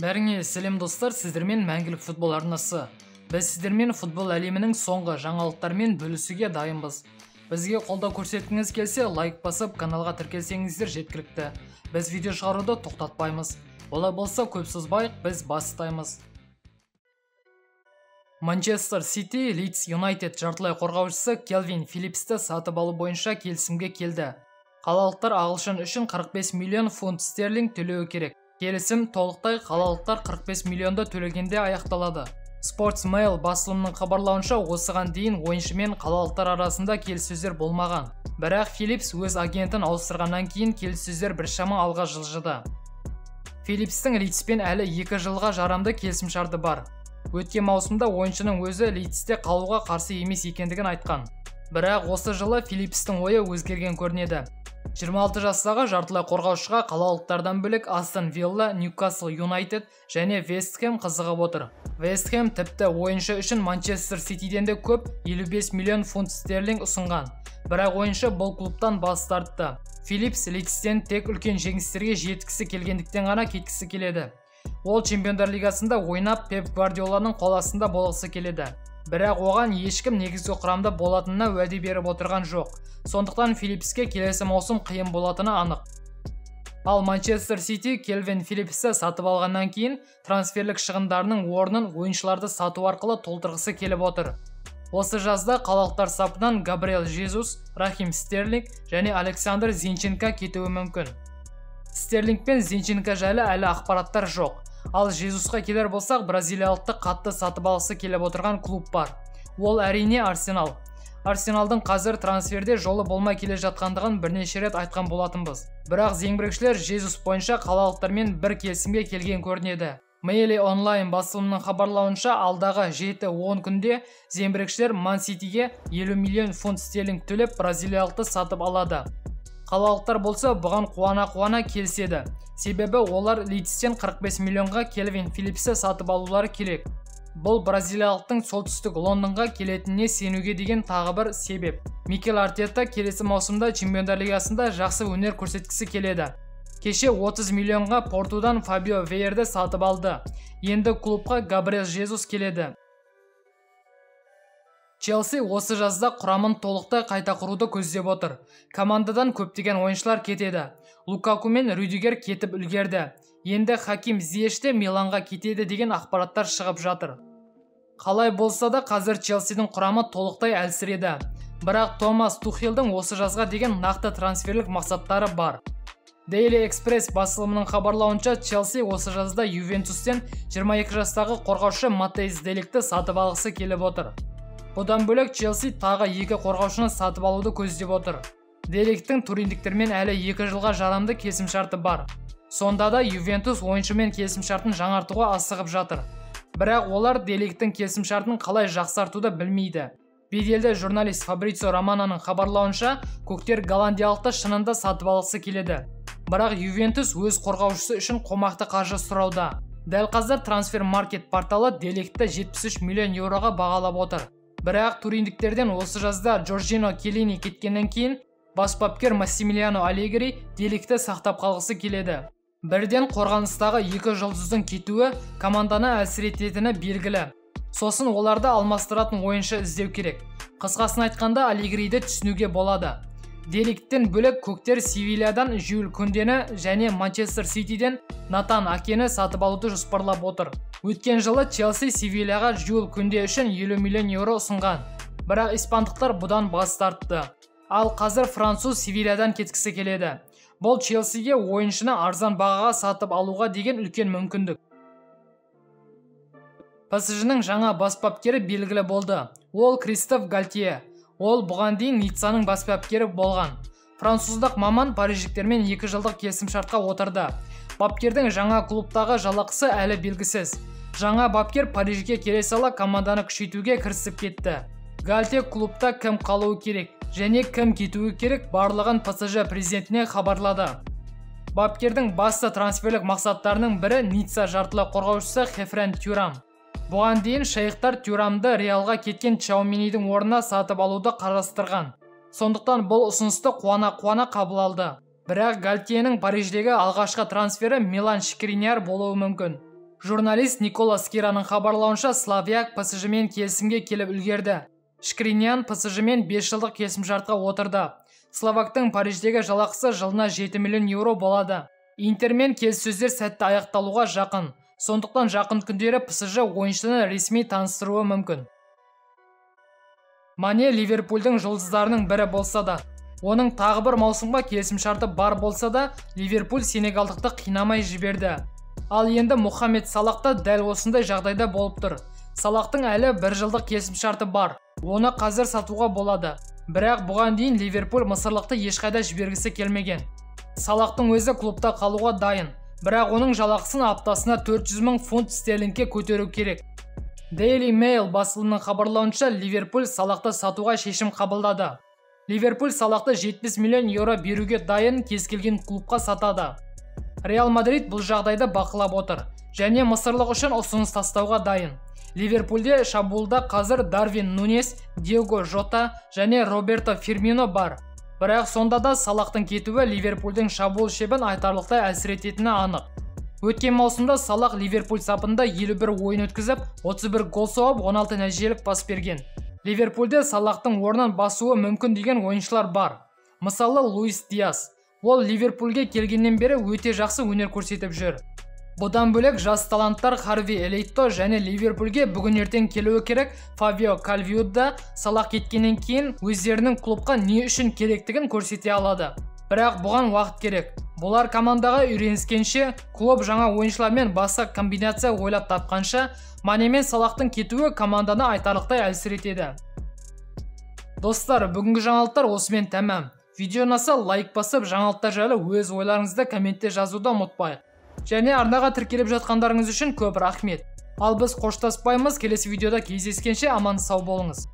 Бәріңе сәлем достар, сіздермен мәңгілік футбол арнасы. Біз сіздермен футбол әлемінің соңғы жаңалықтармен бөлісуге дайынбыз. Бізге қолдау көрсеткіңіз келсе, лайк басып, каналға тіркелсеңіздер жеткілікті. Біз видео шығаруды тоқтатпаймыз. Олай болса, көп созбайық, біз бастаймыз. Манчестер Сити Лидс Юнайтед жартылай қорғаушысы Келвин Филлипсті сатып алу бойынша келісімге келді. Қалалықтар ағылшын үшін 45 миллион фунт стерлинг төлеуі керек. Келісім толықтай қалалықтар 45 миллионды төлегенде аяқталады. Sportsmail басылымының хабарлауынша, осыған дейін ойыншымен қалалықтар арасында келіссөздер болмаған. Бірақ Филлипс өз агентін ауыстырғаннан кейін келіссөздер біршама алға жылжыды. Филлипстің Лидспен әлі 2 жылға жарамды келісімшарты бар. Өткен маусымда ойыншының өзі Лидсте қалуға қарсы емес екендігін айтқан. Бірақ осы жылы Филлипстің ойы өзгерген көрінеді. 26 жастағы жартылай қорғаушыға қалалықтардан бөлек Астон Вилла, Ньюкасл Юнайтед және Вест Хэм қызығып отыр. Вест Хэм тіпті ойыншы үшін Манчестер Ситиден де көп 55 миллион фунт стерлинг ұсынған. Бірақ ойыншы бұл клубтан бас тартты. Филлипс Лидстен тек үлкен жеңістерге жеткісі келгендіктен ғана кеткісі келеді. Ол Чемпиондар лигасында ойнап Пеп Гвардиоланың қол астында болғысы келеді. Бірақ оған ешкім негізгі құрамда болатынына уәде беріп отырған жоқ. Сондықтан Филлипске келесі маусым қиын болатыны анық. Ал Манчестер Сити Келвин Филлипсті сатып алғаннан кейін трансферлік шығындарының орнын ойыншыларды сату арқылы толтырғысы келіп отыр. Осы жазда қалалықтар сапынан Габриэл Жезус, Рахим Стерлинг және Александр Зинченко кетуі мүмкін. Стерлинг пен Зинченко жайлы әлі ақпараттар жоқ. Ал Жезусқа келер болсақ, бразилиялықты қатты сатып алғысы келіп отырған клуб бар. Ол әрине Арсенал. Арсеналдың қазір трансферде жолы болмай келе жатқандығын бірнеше рет айтқан болатынбыз. Бірақ зеңбірекшілер Жезус бойынша қалалықтармен бір келісімге келген көрінеді. Mail онлайн басылымының хабарлауынша, алдағы 7-10 күнде зеңбірекшілер Ман Ситиге 50 миллион фунт стерлинг төлеп бразилиялықты сатып алады. Қалалықтар болса бұған қуана келіседі. Себебі олар Лидстен 45 миллионға Келвин Филлипсті сатып алулары керек. Бұл бразилиялықтың солтүстік Лондонға келетініне сенуге деген тағы бір себеп. Микел Артета келесі маусымда Чемпиондар лигасында жақсы өнер көрсеткісі келеді. Кеше 30 миллионға Портудан Фабио Вейерді сатып алды. Енді клубқа Габриэл Жезус келеді. Челси осы жазда құрамын толықтай қайта құруды көздеп отыр. Командадан көптеген ойыншылар кетеді. Лукаку мен Рюдигер кетіп үлгерді. Енді Хаким Зиеш те Миланға кетеді деген ақпараттар шығып жатыр. Қалай болса да қазір Челсидің құрамы толықтай әлсіреді. Бірақ Томас Тухелдің осы жазға деген нақты трансферлік мақсаттары бар. Daily Express басылымының хабарлауынша, Челси осы жазда Ювентустен 22 жастағы қорғаушы Матеис Деликті сатып алғысы келіп отыр. Бұдан бөлек Челси тағы 2 қорғаушыны сатып алуды көздеп отыр. Деликтің туриндіктермен әлі 2 жылға жарамды келісімшарты бар. Сонда да Ювентус ойыншымен келісімшартын жаңартуға асығып жатыр. Бірақ олар Деликтің келісімшартын қалай жақсартуды білмейді. Беделді журналист Фабрицио Романоның хабарлауынша, көктер голландиялықты шынында сатып алғысы келеді. Бірақ Ювентус өз қорғаушысы үшін қомақты қаржы сұрауда. Дәл қазір Трансфермаркет порталы Деликтті 73 миллион еуроға бағалап отыр. Бірақ туриндіктерден осы жазда Джорджино Келлини кеткеннен кейін бас бапкер Массимилиано Аллегри Деликтті сақтап қалғысы келеді. Бірден қорғаныстағы 2 жұлдыздың кетуі команданы әлсірететіні белгілі. Сосын оларды алмастыратын ойыншы іздеу керек. Қысқасын айтқанда Аллегриді түсінуге болады. Деликтен бөлек көктер Севильядан Жюль Күндені және Манчестер Ситиден Натан Акені сатып алуды жоспарлап отыр. Өткен жылы Челси Севильяға Жюль Күнде үшін 50 миллион еуро ұсынған. Бірақ испандықтар бұдан бас тартты. Ал қазір француз Севильядан кеткісі келеді. Бұл Челсиге ойыншыны арзан бағаға сатып алуға деген үлкен мүмкіндік. PSG-ның жаңа бас бапкері белгілі болды. Ол Кристоф Гальтье. Ол бұған дейін Ниццаның бас бапкері болған. Француздық маман париждіктермен 2 жылдық келісімшартқа отырды. Бапкердің жаңа клубтағы жалақысы әлі белгісіз. Жаңа бапкер Парижге келе сала команданы күшейтуге кірісіп кетті. Гальтье клубта кім қалуы керек және кім кетуі керек барлығын PSG президентіне хабарлады. Бапкердің басты трансферлік мақсаттарының бірі Ницца жартылай қорғаушысы Хефрен Тюрам. Бұған дейін шейхтар Тюрамды Реалға кеткен Чауменидің орнына сатып алуды қарастырған. Сондықтан бұл ұсынысты қуана қабыл алды. Бірақ Гальтьенің Париждегі алғашқы трансфері Милан Шкриньяр болуы мүмкін. Журналист Никола Скираның хабарлауынша Славяк ПСЖ-мен келісімге келіп үлгерді. Шкринян ПСЖ-мен 5 жылдық келісімшартқа отырды. Словактың Париждегі жалақысы жылына 7 миллион еуро болады. Интермен келіссөздер сәтті аяқталуға жақын. Сондықтан жақын күндері ПСЖ ойыншыны ресми таныстыруы мүмкін. Мане Ливерпульдің жұлдыздарының бірі болса да, оның тағы бір маусымға келісімшарты бар болса да, Ливерпуль сенегалдықты қинамай жіберді. Ал енді Мухаммед Салахта дәл осындай жағдайда болып тұр. Салахтың әлі 1 жылдық келісімшарты бар. Оны қазір сатуға болады. Бірақ бұған дейін Ливерпуль мысырлықты ешқайда жібергісі келмеген. Салахтың өзі клубта қалуға дайын, бірақ оның жалақысын аптасына 400 мың фунт стерлингке көтеру керек. Daily Mail басылымының хабарлауынша Ливерпуль Салахты сатуға шешім қабылдады. Ливерпуль Салахты 70 миллион еуро беруге дайын, кез келген клубқа сатады. Реал Мадрид бұл жағдайды бақылап отыр және мысырлық үшін ұсыныс тастауға дайын. Ливерпульде шабуылда қазір Дарвин Нунес, Диего Жота және Роберто Фирмино бар. Бірақ сонда да Салахтың кетуі Ливерпульдің шабуыл шебін айтарлықтай әсер анық. Өткен маусымда Салах Ливерпуль сапында 51 ойын өткізіп, 31 гол соғып, 16 нәтижелік пас берген. Ливерпульде Салахтың орнын басуы мүмкін деген ойыншылар бар. Мысалы Луис Диас. Ол Ливерпульге келгеннен бері өте жақсы өнер көрсетіп жүр. Бұдан бөлек жас таланттар Харви Элейто және Ливерпульге бүгін ертең келуі керек Фабио Кальвиуд Салах кеткеннен кейін өздерінің клубқа не үшін керектігін көрсете алады. Бірақ бұған уақыт керек. Бұлар командаға үйреніскенше, клуб жаңа ойыншылармен басқа комбинация ойлап тапқанша, Мане мен Салахтың кетуі команданы айтарлықтай әсер етеді. Достар, бүгінгі жаңалықтар осымен тәмам. Видео ұнаса лайк басып, жаңалықтар жайлы өз ойларыңызды комментте жазуды ұмытпайық. Және арнаға тіркеліп жатқандарыңыз үшін көп рахмет. Ал біз қоштаспаймыз, келесі видеода кездескенше аман сау болыңыз.